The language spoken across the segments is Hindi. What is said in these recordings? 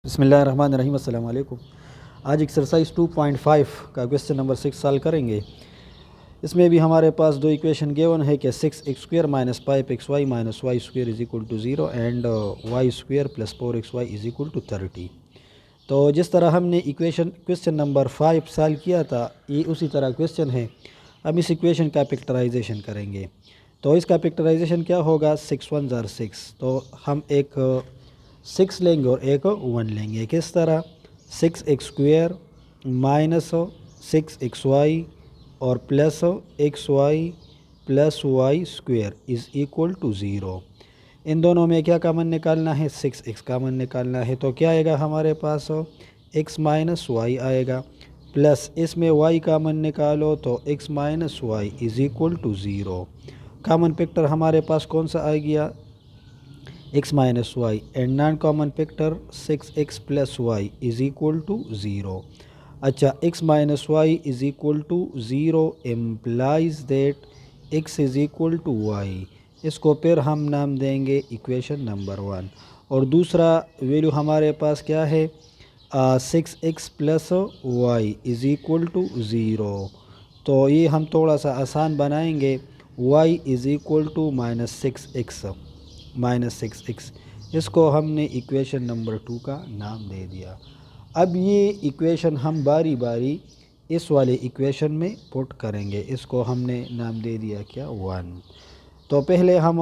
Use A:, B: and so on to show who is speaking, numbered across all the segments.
A: बिस्मिल्लाहिर्रहमानिर्रहीम। अस्सलाम वालेकुम। आज एक्सरसाइज 2.5 का क्वेश्चन नंबर 6 सॉल्व करेंगे। इसमें भी हमारे पास दो इक्वेशन गिवन है कि 6x² minus 5xy minus y square is equal to 0 and y square plus 4xy is equal to 30। तो जिस तरह हमने क्वेश्चन नंबर 5 सॉल्व किया था, ये उसी तरह क्वेश्चन है। हम इस इक्वेशन का फैक्टराइजेशन करेंगे। तो इसका फैक्टराइजेशन क्या होगा? 6 1 ज़ार 6। तो हम एक 6 लेंगे और एक 1 लेंगे। किस तरह? 6x² माइनस 6xy और plus xy plus y square is equal to 0। इन दोनों में क्या कॉमन निकालना है? 6x कॉमन निकालना है। तो क्या आएगा हमारे पास? x माइनस वाई आएगा, प्लस इसमें y कॉमन निकालो तो x minus y is equal to 0। Common factor हमारे पास कौन सा आ गया? x minus y and non common factor 6x plus y is equal to 0। अच्छा, x minus y is equal to 0 implies that x is equal to y. इसको फिर हम नाम देंगे इक्वेशन नंबर 1। और दूसरा वैल्यू हमारे पास क्या है? 6x plus y is equal to 0। तो ये हम थोड़ा सा आसान बनाएंगे। y is equal to minus 6x। इसको हमने इक्वेशन नंबर 2 का नाम दे दिया। अब ये इक्वेशन हम बारी बारी इस वाले इक्वेशन में पुट करेंगे। इसको हमने नाम दे दिया क्या? 1। तो पहले हम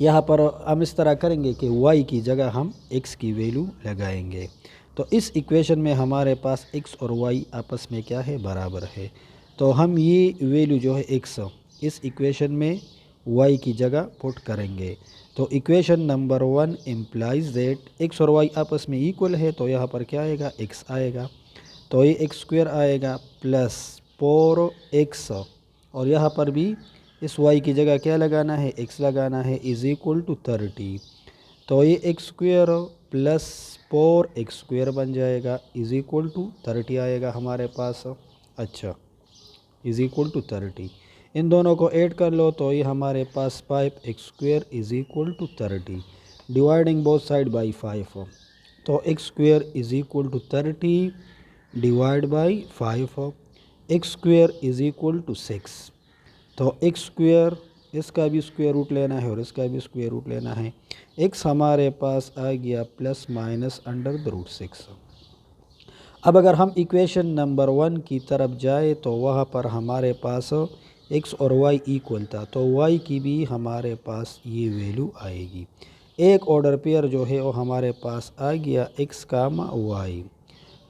A: यहाँ पर हम इस तरह करेंगे कि y की जगह हम x की वैल्यू लगाएंगे। तो इस इक्वेशन में हमारे पास x और y आपस में क्या है? बराबर है। तो हम ये वैल्यू जो है x इस इक्वेशन में y की जगह पुट करेंगे। तो equation number 1 implies that x और y आपस में इक्वल है। तो यहाँ पर क्या आएगा? x आएगा। तो ये x² आएगा प्लस 4x, और यहाँ पर भी इस y की जगह क्या लगाना है? x लगाना है, इज़ इक्वल टू 30। तो ये x² प्लस 4x² बन जाएगा, इज़ इक्वल टू 30 आएगा हमारे पास। अच्छा, इज़ इक्वल टू 30। इन दोनों को ऐड कर लो तो ये हमारे पास 5x² is equal to 30। Dividing both side by 5। तो x² is equal to 30 divide by 5। x² is equal to 6। तो x² इसका भी स्क्वायर रूट लेना है और इसका भी स्क्वायर रूट लेना है। x हमारे पास आ गया plus minus under the root 6। अब अगर हम इक्वेशन नंबर 1 की तरफ जाए तो वहाँ पर हमारे पास x और y इक्वल था, तो y की भी हमारे पास ये वैल्यू आएगी। एक ऑर्डर पेयर जो है वो हमारे पास आ गया x comma y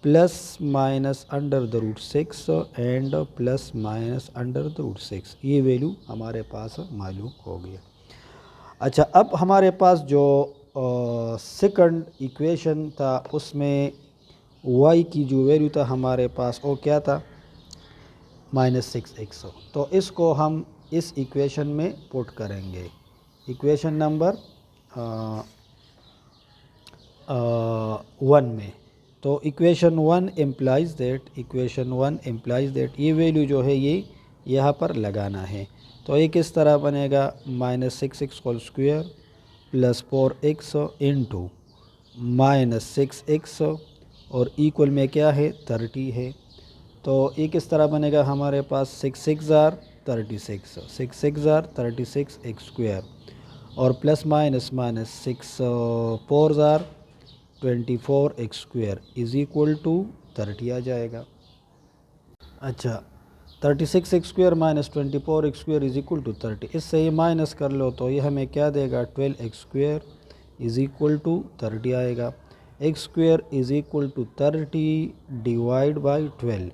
A: plus minus under the root 6 and plus minus under the root 6। ये वैल्यू हमारे पास मालूम हो गया। अच्छा, अब हमारे पास जो सेकंड इक्वेशन था उसमें y की जो वैल्यू था हमारे पास वो क्या था? Minus 6x। तो इसको हम इस इक्वेशन में पुट करेंगे, इक्वेशन नंबर 1 में। तो इक्वेशन 1 इम्प्लाइज दैट ये वैल्यू जो है ये यहाँ पर लगाना है। तो ये किस तरह बनेगा? Minus 6x whole square plus 4x into minus 6x और इक्वल में क्या है? 30 है। तो ये किस तरह बनेगा हमारे पास? 6 6 ज़ार 36, 6 6 ज़ार 36 x² और प्लस माइनस माइनस 6 4 ज़ार 24 x² इज़ इक्वल टू 30 आ जाएगा। अच्छा, 36 x² minus 24 x² is equal to 30। इससे ये माइनस कर लो तो ये हमें क्या देगा? 12 x² इज़ इक्वल टू 30 आएगा। x² is equal to 30 divide by 12।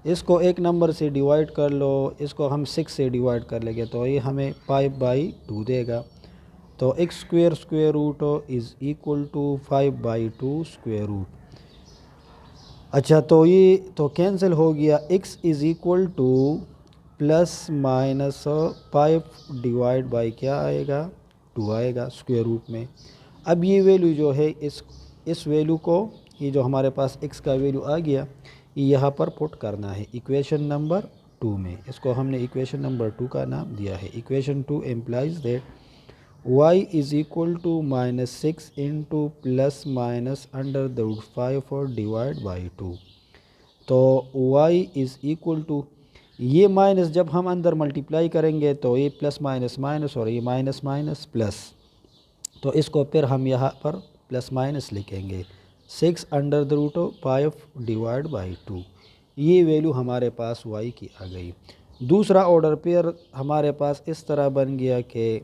A: इसको एक नंबर से डिवाइड कर लो, इसको हम 6 से डिवाइड कर लेंगे तो ये हमें 5/2 देगा। तो x² square root is equal to 5/2 square root. अच्छा, तो ये तो कैंसिल हो गया। x is equal to plus minus 5 divide by क्या आएगा? 2 आएगा स्क्वेयर रूट में। अब ये वैल्यू जो है इस वैल्यू को, ये जो हमारे पास x का वैल्यू आ गया, ये यहाँ पर पुट करना है इक्वेशन नंबर 2 में। इसको हमने इक्वेशन नंबर 2 का नाम दिया है। Equation 2 implies that y is equal to -6 into plus minus under the root 5 और डिवाइड बाई 2। तो y इज़ इक्वल टू, ये माइनस जब हम अंदर मल्टीप्लाई करेंगे तो ये प्लस माइनस माइनस और ये माइनस माइनस प्लस, तो इसको फिर हम यहाँ पर प्लस माइनस लिखेंगे। 6 under the root 5 divide by 2, ये वैल्यू हमारे पास y की आ गई। दूसरा ऑर्डर पेयर हमारे पास इस तरह बन गया कि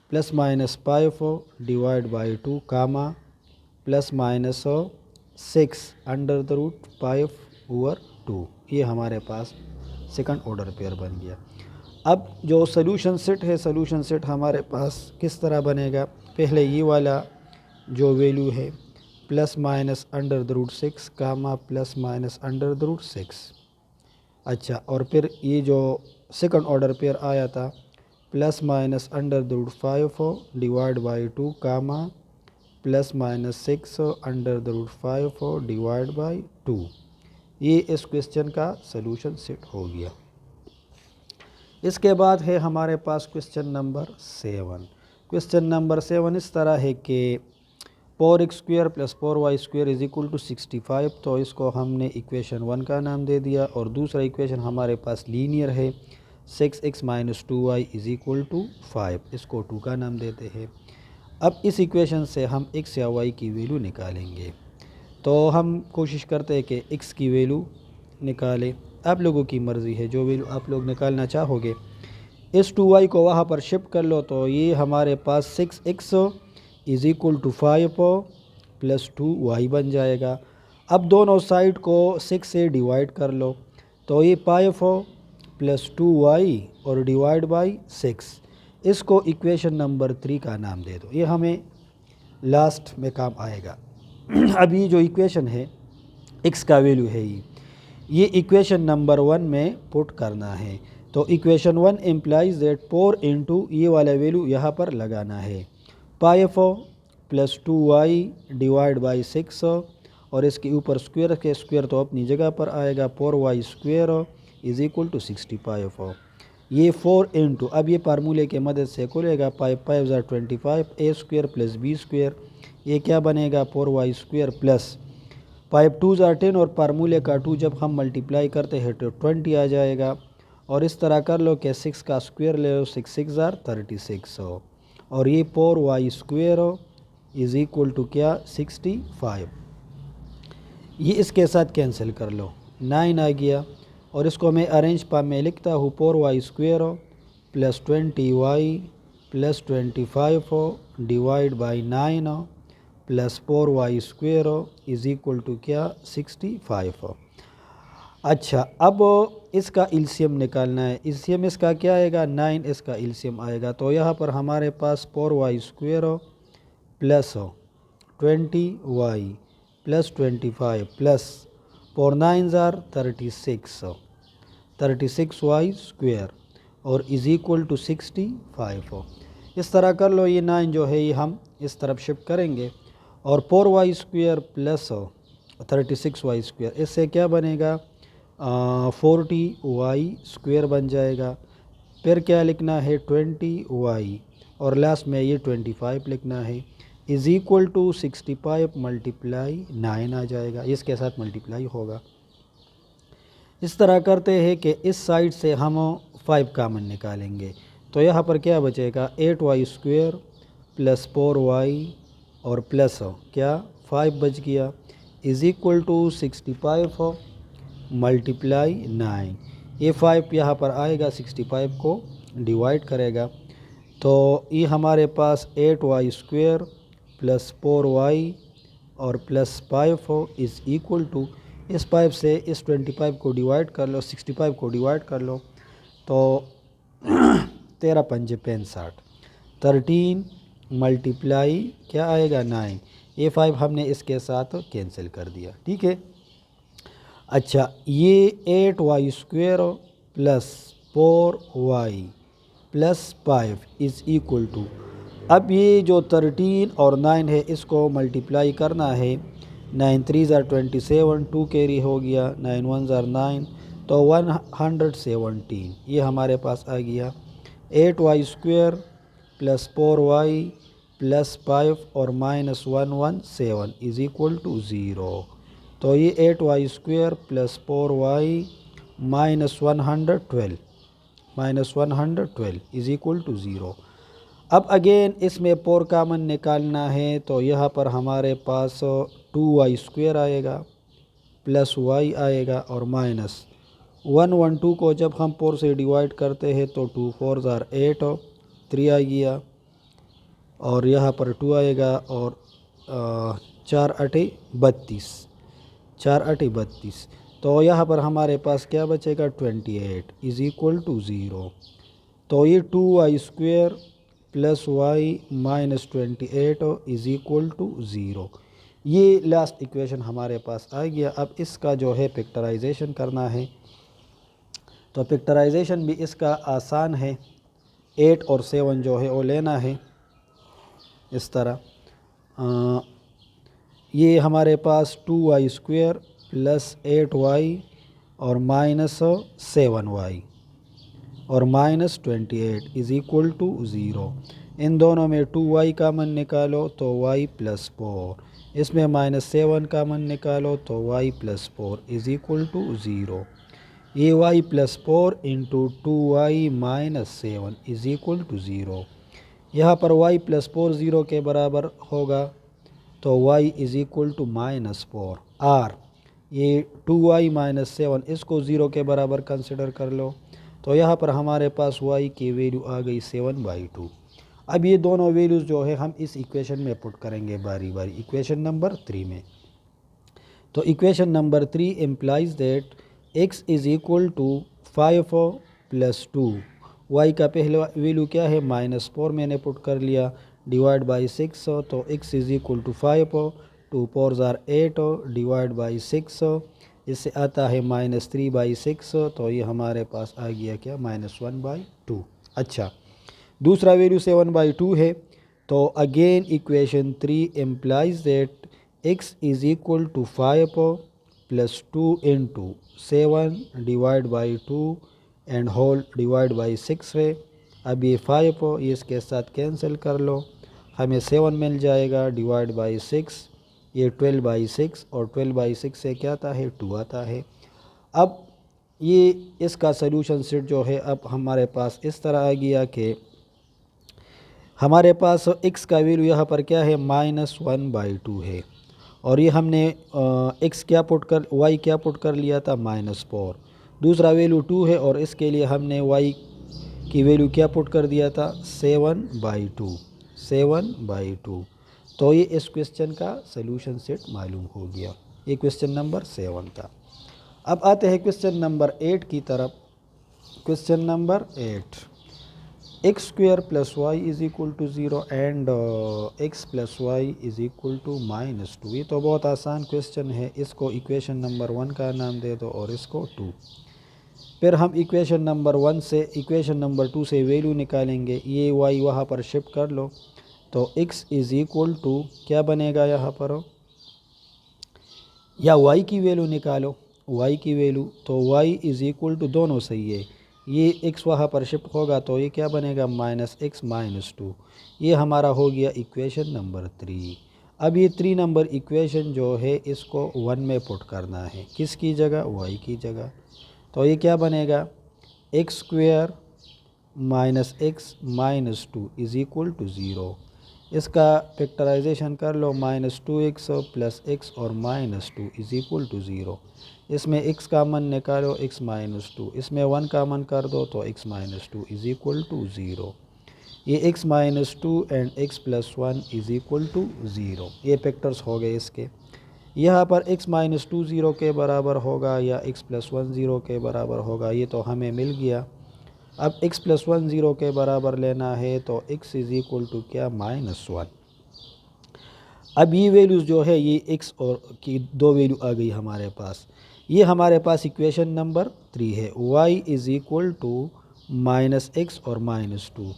A: plus minus 5 divide by 2 comma plus minus 6 under the root 5 over 2, ये हमारे पास सेकंड ऑर्डर पेयर बन गया। अब जो सोल्यूशन सेट है, सोल्यूशन सेट हमारे पास किस तरह बनेगा, पहले ये वाला जो वैल्यू है plus minus under the root 6 comma plus minus under the root 6। अच्छा, और फिर ये जो सेकंड ऑर्डर पेयर आया था plus minus under the root 5 divide by 2 comma plus minus 6 under the root 5 divide by 2, ये इस क्वेश्चन का सलूशन सेट हो गया। इसके बाद है हमारे पास क्वेश्चन नंबर 7। क्वेश्चन नंबर 7 इस तरह है कि 4x square plus 4y square is equal to 65। तो इसको हमने इक्वेशन 1 का नाम दे दिया, और दूसरा इक्वेशन हमारे पास लीनियर है 6x minus 2y is equal to 5, इसको 2 का नाम देते हैं। अब इस इक्वेशन से हम x या y की वैल्यू निकालेंगे, तो हम कोशिश करते हैं कि x की वैल्यू निकालें। आप लोगों की मर्ज़ी है, जो वैल्यू आप लोग निकालना चाहोगे। इस 2y को वहाँ पर शिफ्ट कर लो, तो ये हमारे पास 6x is equal to 5 plus 2y बन जाएगा। अब दोनों साइड को 6 से डिवाइड कर लो, तो ये 5 प्लस 2y और डिवाइड बाई 6, इसको इक्वेशन नंबर 3 का नाम दे दो, ये हमें लास्ट में काम आएगा। अभी जो इक्वेशन है x का वैल्यू है ये इक्वेशन नंबर 1 में पुट करना है। तो इक्वेशन 1 इम्प्लाइज दैट 4 इंटू ये वाला वैल्यू यहाँ पर लगाना है 5 प्लस 2y डिवाइड बाई 6, और इसके ऊपर स्क्वायर के स्क्वायर तो अपनी जगह पर आएगा 4y square is equal to 65। ये 4 इंटू, अब ये फार्मूले के मदद से खुलेगा 5 5 25 a square plus b square, ये क्या बनेगा 4y स्क्वायर प्लस 5 2 10, और फार्मूले का 2 जब हम मल्टीप्लाई करते हैं तो 20 आ जाएगा। और इस तरह कर लो कि 6 का स्क्वायर ले लो, 6 6 36 हो, और ये 4y square is equal to क्या 65, ये इसके साथ कैंसिल कर लो 9 आ गया। और इसको मैं अरेंज पा में लिखता हूँ 4y square plus 20y plus 25 divide by 9 plus 4y square is equal to क्या 65। अच्छा, अब इसका एलसीएम निकालना है। एलसीएम इसका क्या आएगा 9, इसका एलसीएम आएगा, तो यहाँ पर हमारे पास 4y square plus 20y plus 25 plus 4 9 36y square और इज़ इक्वल टू 65। इस तरह कर लो, ये 9 जो है ये हम इस तरफ शिफ्ट करेंगे, और 4y square plus 36y square, इससे क्या बनेगा 40y स्क्वायर बन जाएगा। फिर क्या लिखना है 20y, और लास्ट में ये 25 लिखना है, इज़ इक्वल टू 65 मल्टीप्लाई 9 आ जाएगा, इसके साथ मल्टीप्लाई होगा। इस तरह करते हैं कि इस साइड से हम 5 कामन निकालेंगे, तो यहाँ पर क्या बचेगा 8y स्क्वायर प्लस 4y और प्लस क्या 5 बच गया, इज़ इक्वल टू 65 मल्टीप्लाई 9। ये 5 यहाँ पर आएगा, 65 को डिवाइड करेगा, तो ये हमारे पास 8y स्क्वायर प्लस 4y और प्लस 5 इज़ इक्वल टू, इस 5 से इस 25 को डिवाइड कर लो, 65 को डिवाइड कर लो, तो 13 पंजे 65, 13 मल्टीप्लाई क्या आएगा 9। ये 5 हमने इसके साथ कैंसिल कर दिया, ठीक है। अच्छा, ये 8y square plus 4y plus 5 is equal to, अब ये जो 13 और 9 है इसको मल्टीप्लाई करना है, 9 3 27, 2 कैरी हो गया, 9 1 9, तो 117, ये हमारे पास आ गया 8y square plus 4y plus 5 और माइनस 117 इज़ इक्वल टू 0। तो ये 8y² plus 4y minus 112 is equal to 0। अब अगेन इसमें 4 कामन निकालना है, तो यहाँ पर हमारे पास 2y² आएगा प्लस y आएगा और माइनस 112 को जब हम 4 से डिवाइड करते हैं तो 2 4 ज़ार 8 3 आ गया और यहाँ पर 2 आएगा और 4 8 32 तो यहाँ पर हमारे पास क्या बचेगा 28 इज़ इक्वल टू 0। तो ये 2y² plus y minus 28 is equal to 0। ये लास्ट इक्वेशन हमारे पास आ गया। अब इसका जो है पिक्चराइजेशन करना है, तो पिक्चराइजेशन भी इसका आसान है। 8 और 7 जो है वो लेना है इस तरह। ये हमारे पास 2y² प्लस 8y और माइनस 7y और माइनस 28 इज़ इक्वल टू 0। इन दोनों में 2y कामन निकालो तो y प्लस 4, इसमें माइनस 7 कामन निकालो तो y plus 4 is equal to 0। ये y plus 4 into 2y minus 7 is equal to 0। यहाँ पर y प्लस 4 0 के बराबर होगा तो y is equal to minus 4 or. ये 2y माइनस 7 इसको 0 के बराबर कंसिडर कर लो, तो यहाँ पर हमारे पास y की वैल्यू आ गई 7/2। अब ये दोनों वैल्यूज़ जो है हम इस इक्वेशन में पुट करेंगे बारी बारी, इक्वेशन नंबर 3 में। तो equation number 3 implies that x is equal to 5 plus 2। y का पहला वैल्यू क्या है -4 मैंने पुट कर लिया, डिवाइड बाई 6, तो x इज़ इक्वल टू 5, 2 4 ज़ार 8 डिवाइड बाई 6, इससे आता है -3/6, तो ये हमारे पास आ गया क्या -1/2। अच्छा, दूसरा वैल्यू 7/2 है, तो again equation 3 implies that x is equal to 5 plus 2 into 7 divide by 2 and whole divide by 6 है। अब ये 5 ये इसके साथ कैंसिल कर लो, हमें 7 मिल जाएगा डिवाइड बाई 6, ये 12/6 और 12/6 से क्या आता है 2 आता है। अब ये इसका सलूशन सेट जो है अब हमारे पास इस तरह आ गया कि हमारे पास x का वैल्यू यहाँ पर क्या है -1/2 है और ये हमने x क्या पुट कर y क्या पुट कर लिया था -4। दूसरा वैल्यू 2 है और इसके लिए हमने y की वैल्यू क्या पुट कर दिया था 7/2। तो ये इस क्वेश्चन का सलूशन सेट मालूम हो गया। ये क्वेश्चन नंबर 7 था। अब आते हैं क्वेश्चन नंबर 8 की तरफ। Question number 8, x² plus y is equal to 0 and x plus y is equal to -2। ये तो बहुत आसान क्वेश्चन है, इसको इक्वेशन नंबर 1 का नाम दे दो और इसको 2। फिर हम इक्वेशन नंबर 1 से इक्वेशन नंबर 2 से वैल्यू निकालेंगे, ये y वहाँ पर शिफ्ट कर लो, तो x इज़ इक्वल टू क्या बनेगा यहाँ पर, या y की वैल्यू निकालो, y की वैल्यू, तो y इज़ इक्वल टू दोनों सही है, ये x वहाँ पर शिफ्ट होगा तो ये क्या बनेगा -x -2। ये हमारा हो गया इक्वेशन नंबर 3। अब ये 3 नंबर इक्वेशन जो है इसको 1 में पुट करना है, किसकी जगह y की जगह, तो ये क्या बनेगा x² -x -2 is equal to 0। इसका फैक्टराइजेशन कर लो, -2x प्लस x और -2 इज़ इक्वल टू 0। इसमें x कामन निकालो, x -2, इसमें 1 कामन कर दो तो x -2 इज़ इक्वल टू 0। ये x -2 and x plus 1 is equal to 0। ये फैक्टर्स हो गए इसके। यहाँ पर x -2 0 के बराबर होगा या x प्लस 1 0 के बराबर होगा, ये तो हमें मिल गया। अब x प्लस 1 0 के बराबर लेना है तो x इज़ इक्वल टू क्या -1। अब ये वैल्यूज़ जो है ये x और की दो वैल्यू आ गई हमारे पास। ये हमारे पास इक्वेशन नंबर 3 है, y is equal to -x और -2।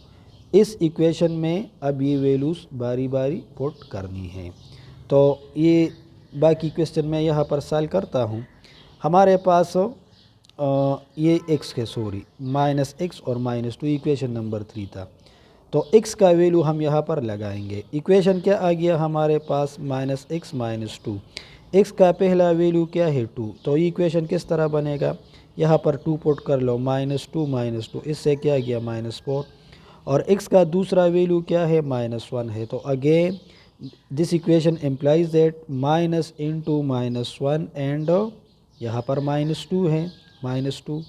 A: इस इक्वेशन में अब ये वैल्यूज़ बारी बारी पुट करनी है, तो ये बाकी क्वेश्चन मैं यहाँ पर सॉल्व करता हूँ। हमारे पास ये x है, सॉरी -x और -2 इक्वेशन नंबर 3 था, तो x का वैल्यू हम यहाँ पर लगाएंगे। इक्वेशन क्या आ गया हमारे पास, -x-2। x का पहला वैल्यू क्या है 2, तो ये इक्वेशन किस तरह बनेगा, यहाँ पर 2 पुट कर लो, -2, इससे क्या गया -4। और x का दूसरा वैल्यू क्या है, -1 है। तो again this equation implies that minus into -1 and यहाँ पर -2 है, -2।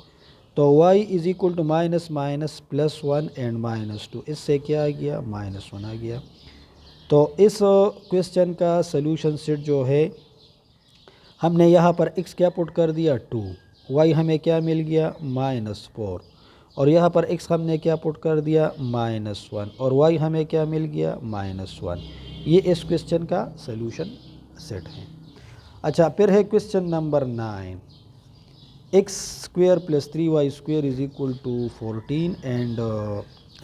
A: तो y is equal to minus minus +1 and -2, इससे क्या आ गया, -1 आ गया। तो इस क्वेश्चन का सलूशन सेट जो है, हमने यहाँ पर x क्या पुट कर दिया 2, y हमें क्या मिल गया -4, और यहाँ पर x हमने क्या पुट कर दिया -1, और y हमें क्या मिल गया -1। ये इस क्वेश्चन का सलूशन सेट है। अच्छा, फिर है question number 9। x² + 3y² is equal to 14 and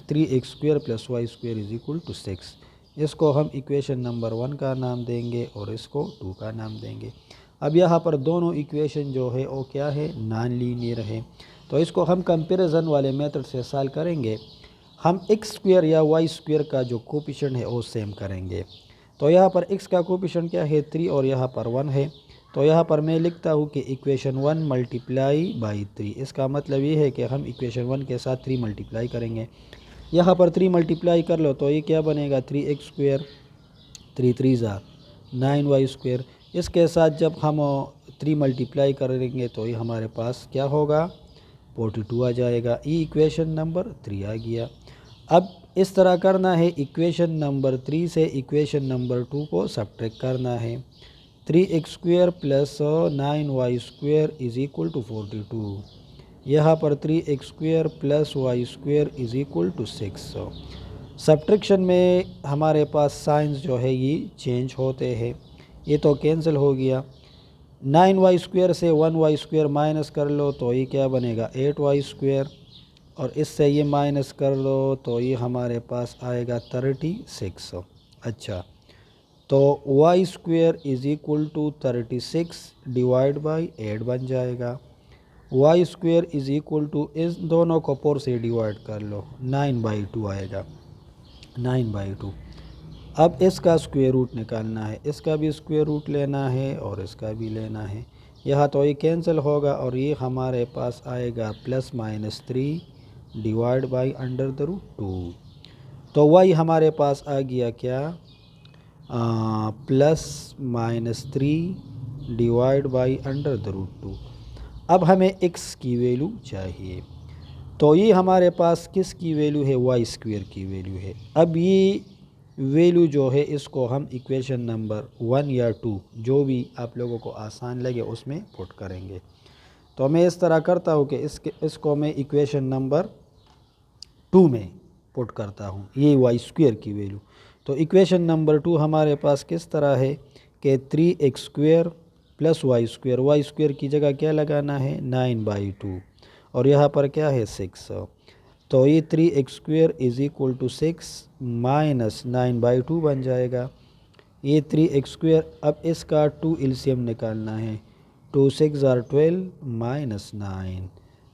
A: 3x² + y² is equal to 6। इसको हम इक्वेशन नंबर 1 का नाम देंगे और इसको 2 का नाम देंगे। अब यहाँ पर दोनों इक्वेशन जो है वो क्या है, नॉन लीनियर है। तो इसको हम कंपैरिजन वाले मेथड से सॉल्व करेंगे। हम x² या y² का जो कोफिशिएंट है वो सेम करेंगे। तो यहाँ पर x का कोफिशिएंट क्या है 3 और यहाँ पर 1 है। तो यहाँ पर मैं लिखता हूँ कि इक्वेशन 1 मल्टीप्लाई बाई 3। इसका मतलब ये है कि हम इक्वेशन 1 के साथ 3 मल्टीप्लाई करेंगे। यहाँ पर 3 मल्टीप्लाई कर लो तो ये क्या बनेगा, 3x², 3 3 ज़ा 9y²। इसके साथ जब हम 3 मल्टीप्लाई करेंगे तो ये हमारे पास क्या होगा, 42 आ जाएगा। ये इक्वेशन नंबर 3 आ गया। अब इस तरह करना है, इक्वेशन नंबर 3 से इक्वेशन नंबर 2 को सब्ट्रैक्ट करना है। 3x² + 9y² is equal to 42। यहाँ पर 3x² + y² is equal to 6। Subtraction में हमारे पास साइंस जो है ये चेंज होते हैं। ये तो कैंसिल हो गया। 9y² से 1y² माइनस कर लो तो ये क्या बनेगा, 8y², और इससे ये माइनस कर लो तो ये हमारे पास आएगा 36। अच्छा, तो y² is equal to 36 divide by 8 बन जाएगा। y² इज़ इक्वल टू, इस दोनों को 4 से डिवाइड कर लो, 9/2 आएगा, 9/2। अब इसका स्क्वायर रूट निकालना है, इसका भी स्क्वायर रूट लेना है और इसका भी लेना है। यहाँ तो ये कैंसिल होगा और ये हमारे पास आएगा +-3 डिवाइड बाई √2। तो y हमारे पास आ गया क्या, +-3 डिवाइड बाई √2। अब हमें x की वैल्यू चाहिए। तो ये हमारे पास किसकी वैल्यू है, y² की वैल्यू है। अब ये वैल्यू जो है इसको हम इक्वेशन नंबर 1 या 2, जो भी आप लोगों को आसान लगे उसमें पुट करेंगे। तो मैं इस तरह करता हूँ कि इसको मैं इक्वेशन नंबर 2 में पुट करता हूँ, ये y² की वैल्यू। तो इक्वेशन नंबर 2 हमारे पास किस तरह है कि 3x² + y² की जगह क्या लगाना है, 9/2, और यहाँ पर क्या है 6। तो ये 3x² is equal to 6 minus 9/2 बन जाएगा। ये 3x², अब इसका 2 एलसीएम निकालना है, 2 6 आर 12 माइनस 9।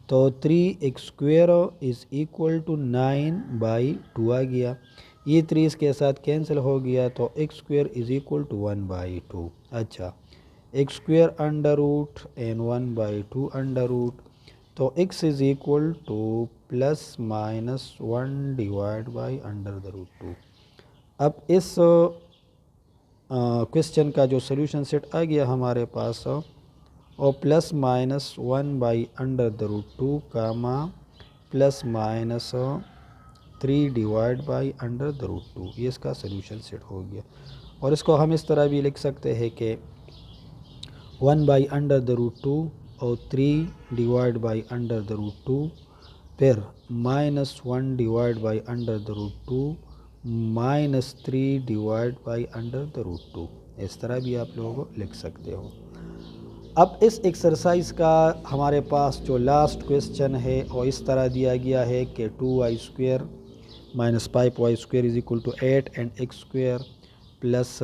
A: तो 3x² इज़ इक्वल टू 9/2 आ गया। ये 3 इसके साथ कैंसिल हो गया तो x² इज़ इक्वल टू 1/2। अच्छा, x² under root and 1/2 under root, तो x is equal to +-1 divide by √2। अब इस क्वेश्चन का जो सॉल्यूशन सेट आ गया हमारे पास, और +-1 बाई √2 कामा +-3 डिवाइड बाई √2, ये इसका सॉल्यूशन सेट हो गया। और इसको हम इस तरह भी लिख सकते हैं कि 1 बाई √2 और 3 डिवाइड बाई √2, फिर -1 डिवाइड बाई √2 -3 डिवाइड बाई √2। इस तरह भी आप लोगों को लिख सकते हो। अब इस एक्सरसाइज का हमारे पास जो लास्ट क्वेश्चन है वो इस तरह दिया गया है कि 2y² - 5y² is equal to 8 and x² plus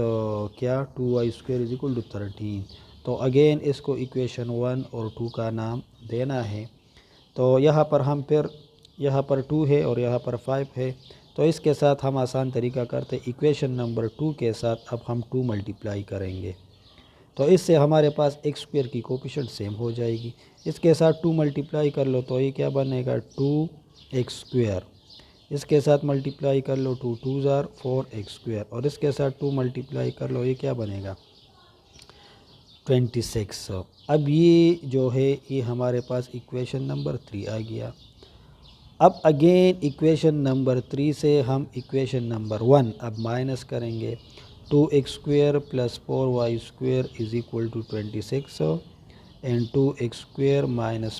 A: क्या 2y² इज़ इक्वल टू 13। तो अगेन इसको इक्वेशन 1 और 2 का नाम देना है। तो यहाँ पर हम फिर यहाँ पर 2 है और यहाँ पर 5 है, तो इसके साथ हम आसान तरीका करते, इक्वेशन नंबर 2 के साथ अब हम 2 मल्टीप्लाई करेंगे, तो इससे हमारे पास एक्स स्क्वायर की कोफिशिएंट सेम हो जाएगी। इसके साथ 2 मल्टीप्लाई कर लो तो ये क्या बनेगा 2x²। इसके साथ मल्टीप्लाई कर लो 2 2 ज़ार 4x², और इसके साथ 2 मल्टीप्लाई कर लो, ये क्या बनेगा 26। अब ये जो है ये हमारे पास इक्वेशन नंबर 3 आ गया। अब अगेन इक्वेशन नंबर 3 से हम इक्वेशन नंबर 1 अब माइनस करेंगे। 2x² + 4y² is equal to 26 and 2x² -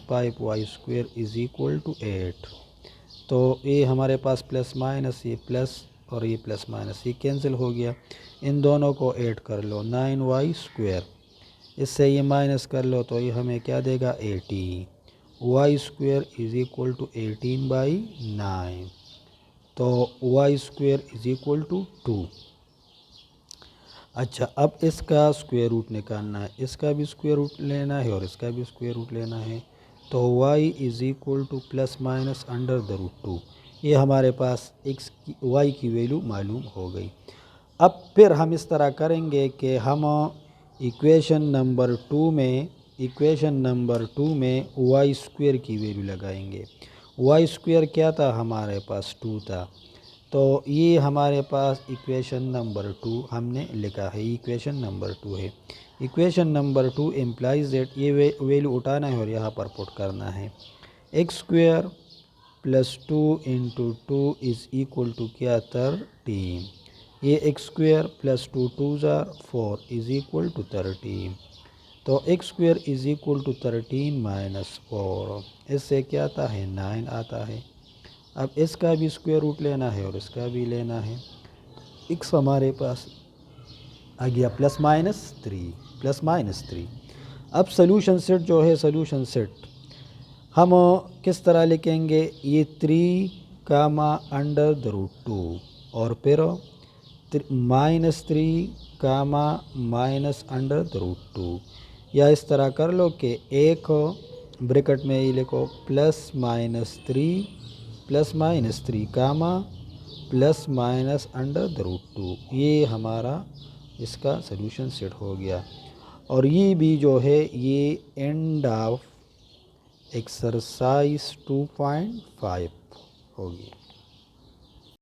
A: 5y² is equal to 8। तो ये हमारे पास प्लस माइनस, ये प्लस और ये प्लस माइनस ये कैंसिल हो गया। इन दोनों को ऐड कर लो 9y², इससे ये माइनस कर लो तो ये हमें क्या देगा 18। y² इज़ इक्वल टू 18/9, तो y² इज़ इक्वल टू 2। अच्छा, अब इसका स्क्वायर रूट निकालना है, इसका भी स्क्वायर रूट लेना है और इसका भी स्क्वायर रूट लेना है। तो y is equal to plus minus √2। ये हमारे पास x की y की वैल्यू मालूम हो गई। अब फिर हम इस तरह करेंगे कि हम इक्वेशन नंबर 2 में y² की वैल्यू लगाएंगे। y² क्या था हमारे पास 2 था, तो ये हमारे पास इक्वेशन नंबर 2 हमने लिखा है, इक्वेशन नंबर 2 है। इक्वेशन नंबर 2 इम्प्लाइज दैट ये वैल्यू उठाना है और यहाँ पर पुट करना है। x² + 2 × 2 इज़ इक्वल टू क्या 13। ये x² + 2 2 tsar 4 is equal to 13। तो x² इज़ इक्वल टू 13 - 4, इससे क्या आता है 9 आता है। अब इसका भी स्क्वायर रूट लेना है और इसका भी लेना है। x हमारे पास आ गया +-3। अब सोल्यूशन सेट जो है, सोल्यूशन सेट हम किस तरह लिखेंगे, ये 3 √2 और फिर -3 -√2, या इस तरह कर लो कि एक ब्रैकेट में ये लिखो +-3 +-3 ये हमारा इसका सलूशन सेट हो गया। और ये भी जो है ये एंड ऑफ एक्सरसाइज 2.5 होगी।